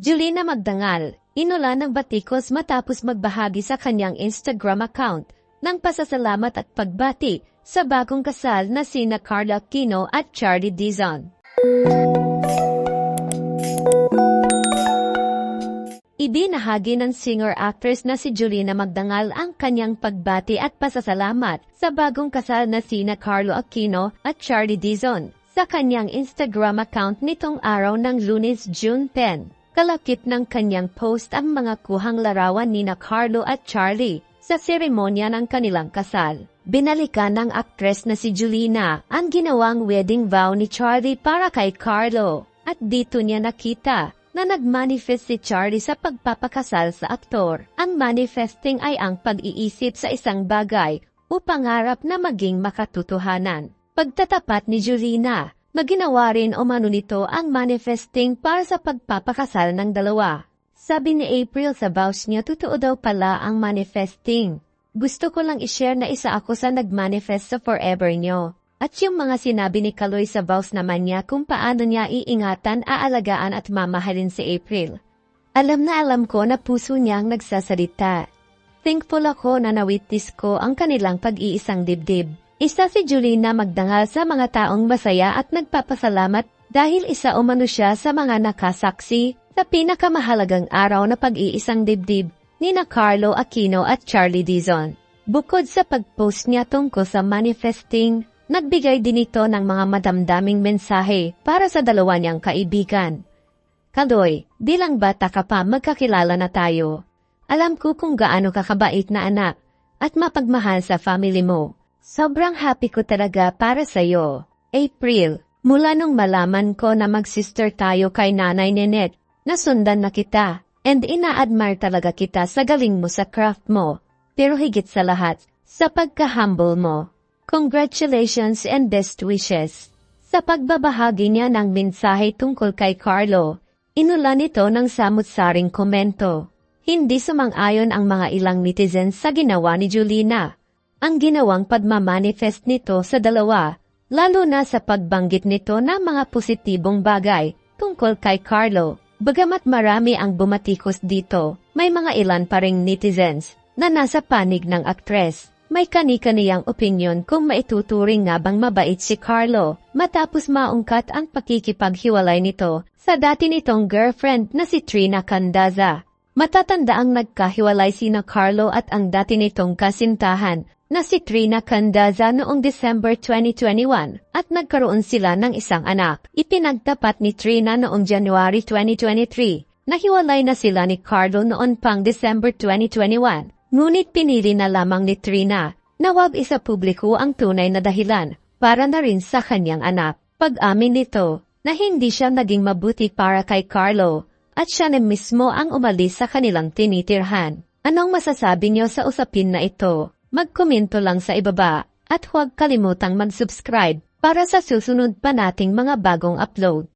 Julina Magdangal, inulan ng batikos matapos magbahagi sa kanyang Instagram account ng pasasalamat at pagbati sa bagong kasal na sina Carlo Aquino at Charlie Dizon. Ibinahagi ng singer-actress na si Julina Magdangal ang kanyang pagbati at pasasalamat sa bagong kasal na sina Carlo Aquino at Charlie Dizon sa kanyang Instagram account nitong araw ng Lunes, June 10. Kalakip ng kanyang post ang mga kuhang larawan nina Carlo at Charlie sa seremonya ng kanilang kasal. Binalikan ng aktres na si Julina ang ginawang wedding vow ni Charlie para kay Carlo at dito niya nakita na nagmanifest si Charlie sa pagpapakasal sa aktor. Ang manifesting ay ang pag-iisip sa isang bagay o pangarap na maging makatotohanan. Pagtatapat ni Julina, maginawa rin umano nito ang manifesting para sa pagpapakasal ng dalawa. Sabi ni April sa vows niya, totoo daw pala ang manifesting. Gusto ko lang i-share na isa ako sa nagmanifest sa forever nyo. At yung mga sinabi ni Kaloy sa vows naman niya kung paano niya iingatan, aalagaan at mamahalin si April. Alam na alam ko na puso niyang nagsasalita. Thankful ako na nawitness ko ang kanilang pag-iisang dibdib. Isa si Julina Magdangal sa mga taong masaya at nagpapasalamat dahil isa umano siya sa mga nakasaksi sa pinakamahalagang araw na pag-iisang dibdib nina Carlo Aquino at Charlie Dizon. Bukod sa pag-post niya tungkol sa manifesting, nagbigay din ito ng mga madamdaming mensahe para sa dalawa niyang kaibigan. Kaloy, bilang bata ka pa magkakilala na tayo. Alam ko kung gaano ka kabait na anak at mapagmahal sa family mo. Sobrang happy ko talaga para sa'yo. April, mula nung malaman ko na mag-sister tayo kay Nanay Nenet, nasundan na kita, and ina-admire talaga kita sa galing mo sa craft mo, pero higit sa lahat, sa pagka-humble mo. Congratulations and best wishes. Sa pagbabahagi niya ng mensahe tungkol kay Carlo, inulan ito ng samut-saring komento. Hindi sumang-ayon ang mga ilang netizens sa ginawa ni Julina. Ang ginawang pagmamanifest nito sa dalawa, lalo na sa pagbanggit nito ng mga positibong bagay tungkol kay Carlo. Bagamat marami ang bumatikos dito, may mga ilan pa ring netizens na nasa panig ng aktres. May kani-kaniyang opinyon kung maituturing nga bang mabait si Carlo matapos maungkat ang pakikipaghiwalay nito sa dati nitong girlfriend na si Trina Candaza. Matatanda ang nagkahiwalay sina Carlo at ang dati nitong kasintahan na si Trina Candaza noong December 2021 at nagkaroon sila ng isang anak. Ipinagtapat ni Trina noong January 2023. Nahiwalay na sila ni Carlo noon pang December 2021. Ngunit pinili na lamang ni Trina na wag isa publiko ang tunay na dahilan para na rin sa kanyang anak. Pag-amin nito na hindi siya naging mabuti para kay Carlo at siya na mismo ang umalis sa kanilang tinitirhan. Anong masasabi niyo sa usapin na ito? Magkomento lang sa ibaba at huwag kalimutang mag-subscribe para sa susunod pa nating mga bagong upload.